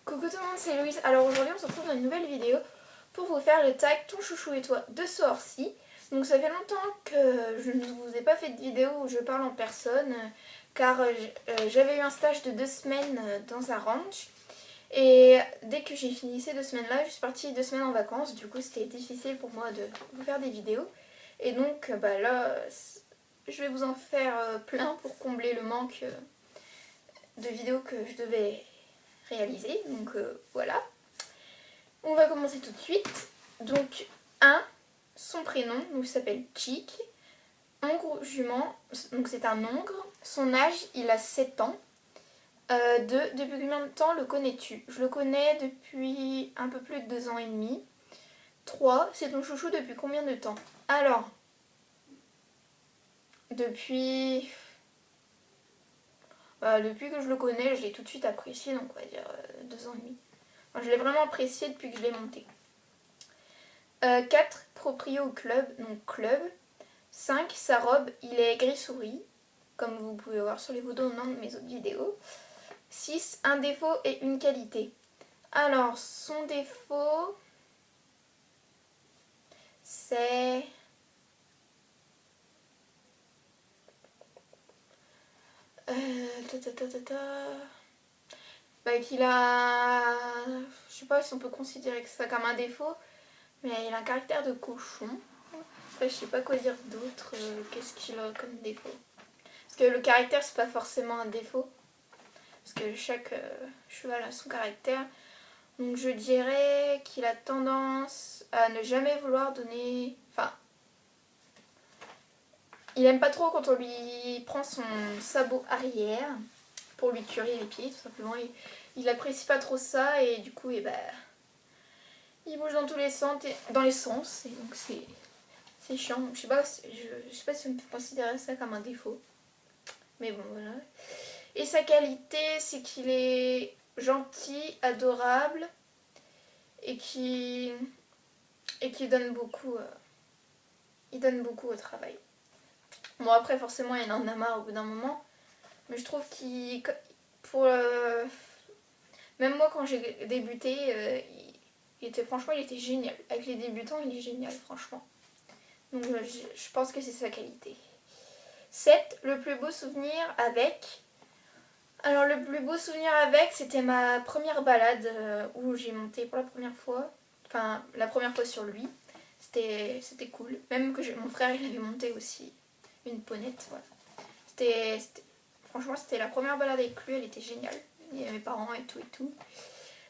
Coucou tout le monde, c'est Louise. Alors aujourd'hui on se retrouve dans une nouvelle vidéo pour vous faire le tag Ton chouchou et toi de Sourcy. Donc ça fait longtemps que je ne vous ai pas fait de vidéo où je parle en personne car j'avais eu un stage de 2 semaines dans un ranch. Et dès que j'ai fini ces 2 semaines-là, je suis partie 2 semaines en vacances. Du coup c'était difficile pour moi de vous faire des vidéos. Et donc là, je vais vous en faire plein pour combler le manque de vidéos que je devais réaliser. Donc voilà. On va commencer tout de suite. Donc 1, son prénom, donc il s'appelle Chick. Hongre jument, donc c'est un hongre. Son âge, il a 7 ans. 2, depuis combien de temps le connais-tu? Je le connais depuis un peu plus de 2 ans et demi. 3, c'est ton chouchou depuis combien de temps? Alors, depuis que je le connais, je l'ai tout de suite apprécié, donc on va dire 2 ans et demi. Enfin, je l'ai vraiment apprécié depuis que je l'ai monté. 4, proprio au club, donc club. 5, sa robe, il est gris souris, comme vous pouvez voir sur les photos dans mes autres vidéos. 6, un défaut et une qualité. Alors, son défaut, c'est... qu'il a... Je sais pas si on peut considérer que ça comme un défaut, mais il a un caractère de cochon. Après, je sais pas quoi dire d'autre. Qu'est-ce qu'il a comme défaut? Parce que le caractère, c'est pas forcément un défaut. Parce que chaque cheval a son caractère. Donc je dirais qu'il a tendance à ne jamais vouloir donner... Enfin, il aime pas trop quand on lui prend son sabot arrière pour lui curer les pieds, tout simplement. Il apprécie pas trop ça et du coup, il bouge dans tous les sens, et donc c'est chiant. Donc, je sais pas si on peut considérer ça comme un défaut. Mais bon, voilà. Et sa qualité, c'est qu'il est gentil, adorable et qui donne beaucoup. Il donne beaucoup au travail. Bon, après, forcément, il en a marre au bout d'un moment. Mais je trouve qu'il... Même moi, quand j'ai débuté, franchement, il était génial. Avec les débutants, il est génial, franchement. Donc, je pense que c'est sa qualité. 7, le plus beau souvenir avec... Alors, le plus beau souvenir avec, c'était ma première balade où j'ai monté pour la première fois. Enfin, la première fois sur lui. C'était cool. Même que mon frère, il avait monté aussi une ponette, voilà. Franchement, c'était la première balade avec lui, elle était géniale. Il y avait mes parents et tout.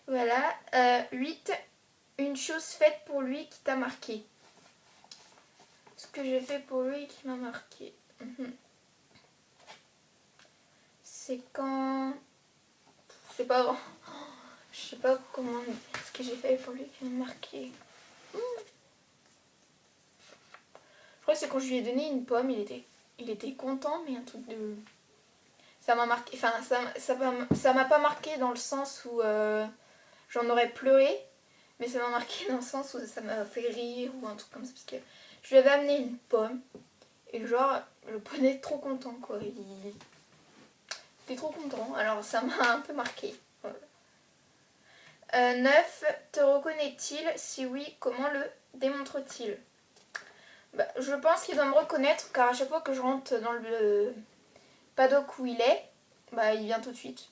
Voilà. 8, une chose faite pour lui qui t'a marqué. Ce que j'ai fait pour lui qui m'a marqué. C'est quand... Je sais pas comment... Ce que j'ai fait pour lui qui m'a marqué. Je crois que c'est quand je lui ai donné une pomme, il était content, mais un truc de... Ça m'a marqué... Enfin, ça m'a pas marqué dans le sens où j'en aurais pleuré, mais ça m'a marqué dans le sens où ça m'a fait rire ou un truc comme ça, parce que je lui avais amené une pomme, et genre, le poney est trop content, quoi. Il était trop content, alors ça m'a un peu marqué. Voilà. 9, te reconnaît-il? Si oui, comment le démontre-t-il? Je pense qu'il doit me reconnaître, car à chaque fois que je rentre dans le paddock où il est, il vient tout de suite.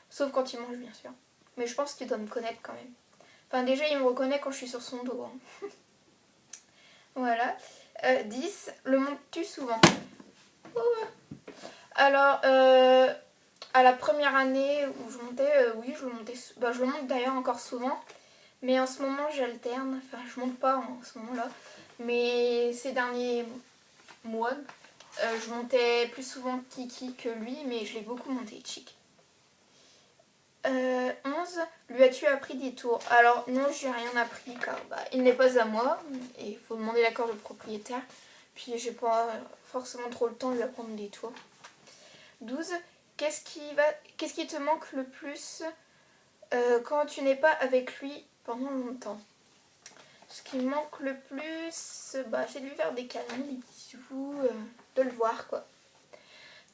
Sauf quand il mange, bien sûr. Mais je pense qu'il doit me connaître quand même. Enfin, déjà, il me reconnaît quand je suis sur son dos. Hein. Voilà. 10, le montes-tu souvent? Alors, à la première année où je montais, oui, je le montais. Je le monte d'ailleurs encore souvent. Mais en ce moment, j'alterne. Enfin, je monte pas en ce moment-là. Mais ces derniers mois, je montais plus souvent Kiki que lui, mais je l'ai beaucoup monté Chick. 11, lui as-tu appris des tours? Alors non, je n'ai rien appris car il n'est pas à moi et il faut demander l'accord du propriétaire. Puis j'ai pas forcément trop le temps de lui apprendre des tours. 12, qu'est-ce qui te manque le plus quand tu n'es pas avec lui pendant longtemps? Ce qui me manque le plus, c'est de lui faire des câlins, des bisous, de le voir quoi.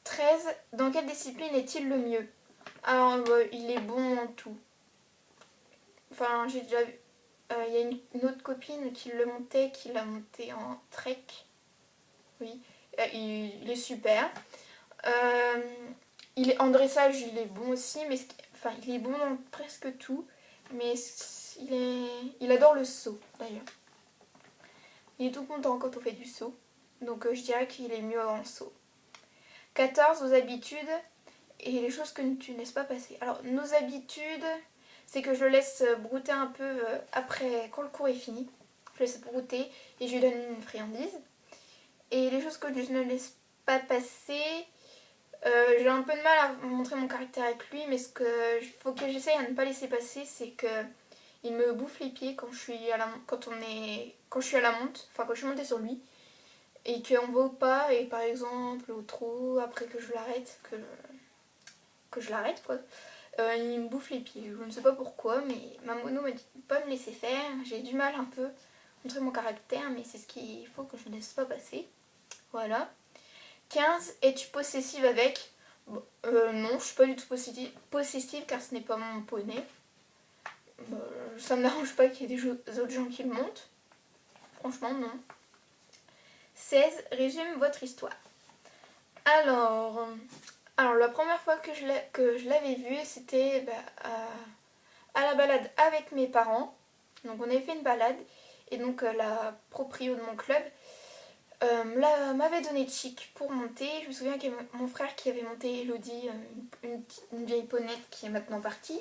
13, dans quelle discipline est-il le mieux? Alors il est bon en tout. Enfin, j'ai déjà vu. Il y a une autre copine qui le montait, qui l'a monté en trek. Oui, il est super. En dressage, il est bon aussi, mais enfin, il est bon dans presque tout. Mais il adore le saut d'ailleurs. Il est tout content quand on fait du saut. Donc je dirais qu'il est mieux en saut. 14, aux habitudes et les choses que tu ne laisses pas passer. Alors, nos habitudes, c'est que je le laisse brouter un peu après, quand le cours est fini. Je le laisse brouter et je lui donne une friandise. Et les choses que je ne laisse pas passer, j'ai un peu de mal à montrer mon caractère avec lui, mais ce que faut que j'essaye à ne pas laisser passer, c'est que il me bouffe les pieds quand je suis à la monte, enfin quand je suis montée sur lui, et qu'on va au pas, et par exemple au trot, après que je l'arrête, que je l'arrête quoi, il me bouffe les pieds. Je ne sais pas pourquoi, mais ma mono m'a dit de pas me laisser faire. J'ai du mal un peu à montrer mon caractère, mais c'est ce qu'il faut que je ne laisse pas passer. Voilà. 15, es-tu possessive avec? Bon, non, je suis pas du tout possessive car ce n'est pas mon poney. Ça me dérange pas qu'il y ait des autres gens qui le montent. Franchement, non. 16, résume votre histoire. Alors la première fois que je l'avais vu, c'était à la balade avec mes parents. Donc on avait fait une balade et donc la proprio de mon club m'avait donné Chic pour monter. Je me souviens qu'il y avait mon frère qui avait monté Elodie, une vieille ponette qui est maintenant partie.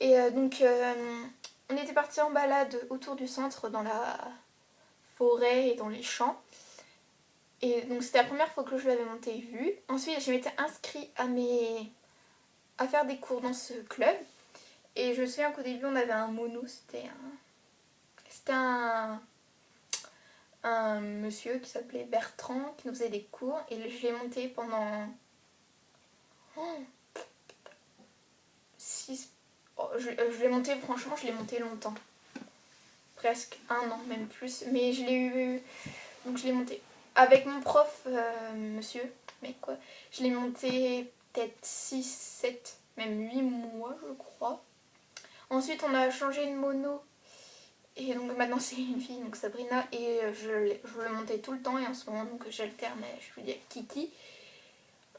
Et donc on était partis en balade autour du centre dans la forêt et dans les champs. Et donc c'était la première fois que je l'avais monté et vu. Ensuite je m'étais inscrite à faire des cours dans ce club. Et je me souviens qu'au début on avait un mono, c'était un monsieur qui s'appelait Bertrand qui nous faisait des cours. Et je l'ai monté pendant 6... je l'ai monté, franchement je l'ai monté longtemps. Presque un an, même plus. Mais je l'ai eu... Donc je l'ai monté avec mon prof, monsieur, mec quoi. Je l'ai monté peut-être 6, 7, même 8 mois je crois. Ensuite on a changé de mono. Et donc maintenant c'est une fille, donc Sabrina. Et je le montais tout le temps. Et en ce moment donc j'alterne, je vous dis Kiki.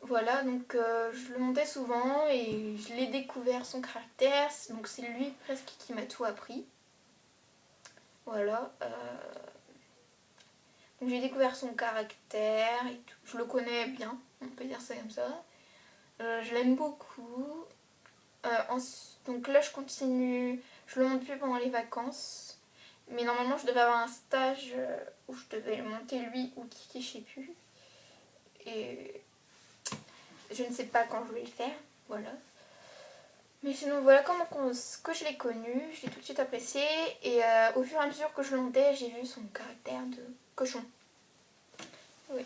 Voilà, donc je le montais souvent et je l'ai découvert son caractère. Donc c'est lui presque qui m'a tout appris. Voilà. Donc j'ai découvert son caractère et tout. Je le connais bien, on peut dire ça comme ça. Je l'aime beaucoup. Donc là je continue, je le monte plus pendant les vacances. Mais normalement je devais avoir un stage où je devais le monter lui ou Kiki, je sais plus. Et je ne sais pas quand je vais le faire, voilà. Mais sinon voilà comment que je l'ai connu, je l'ai tout de suite apprécié. Et au fur et à mesure que je le montais, j'ai vu son caractère de cochon. Oui.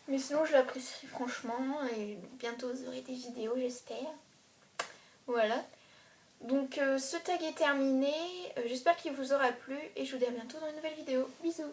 Mais sinon je l'apprécie franchement et bientôt vous aurez des vidéos j'espère. Voilà. Donc ce tag est terminé, j'espère qu'il vous aura plu et je vous dis à bientôt dans une nouvelle vidéo. Bisous.